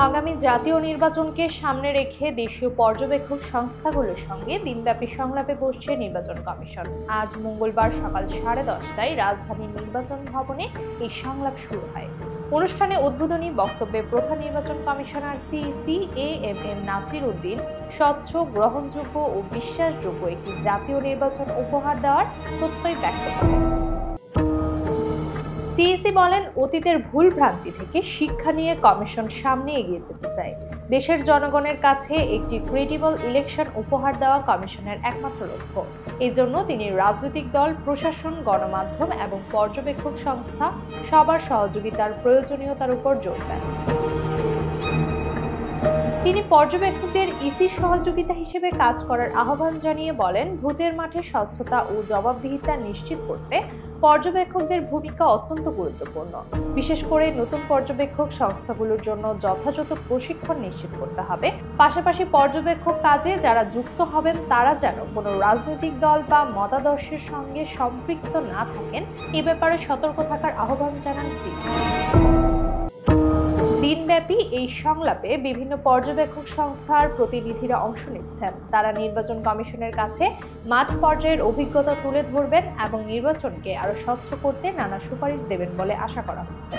আগামী জাতীয় নির্বাচনকে সামনে রেখে দেশীয় পর্যবেক্ষক সংস্থাগুলোর সঙ্গে দিনব্যাপী সংলাপে বসছে নির্বাচন কমিশন। আজ মঙ্গলবার সকাল 10:30টায় রাজধানীর নির্বাচন ভবনে এই সংলাপ শুরু হয়। অনুষ্ঠানে উদ্বোধনী বক্তব্যে প্রধান নির্বাচন commissioner CEC AMM Nasir Uddin স্বচ্ছ, গ্রহণযোগ্য ও বিশ্বাসযোগ্য একটি জাতীয় নির্বাচন উপহার দেওয়ার প্রত্যয় ব্যক্ত করেন। সিইসি বলেন, অতীতের ভুল ভ্রান্তি থেকে শিক্ষা নিয়ে কমিশন সামনে এগিয়ে যেতে চায়। দেশের জনগণের কাছে একটি ক্রেডিবল ইলেকশন উপহার দেওয়া কমিশনের একমাত্র লক্ষ্য। এজন্য তিনি রাজনৈতিক দল, প্রশাসন, গণমাধ্যম এবং পর্যবেক্ষক সংস্থা সবার সহযোগিতার প্রয়োজনীয়তার উপর জোর দেন। তিনি পর্যবেক্ষকদের ইসির সহযোগিতা হিসেবে কাজ করার আহ্বান জানিয়ে বলেন, ভোটের মাঠে স্বচ্ছতা ও জবাবদিহিতা নিশ্চিত করতে পর্যবেক্ষকদের ভূমিকা অত্যন্ত গুরুত্বপূর্ণ। বিশেষ করে নতুন পর্যবেক্ষক সংস্থাগুলোর জন্য যথাযথ প্রশিক্ষণ নিশ্চিত করতে হবে। পাশাপাশি পর্যবেক্ষক কাজে যারা যুক্ত হবেন তারা যেন কোনো রাজনৈতিক দল বা মতাদর্শের সঙ্গে সম্পৃক্ত না থাকেন, এ ব্যাপারে সতর্ক থাকার আহ্বান জানান তিনি। দিনব্যাপী এই সংলাপে বিভিন্ন পর্যবেক্ষক সংস্থার প্রতিনিধিরা অংশ নিচ্ছেন। তারা নির্বাচন কমিশনের কাছে মাঠ পর্যায়ের অভিজ্ঞতা তুলে ধরবেন এবং নির্বাচনকে আরো স্বচ্ছ করতে নানা সুপারিশ দেবেন বলে আশা করা হচ্ছে।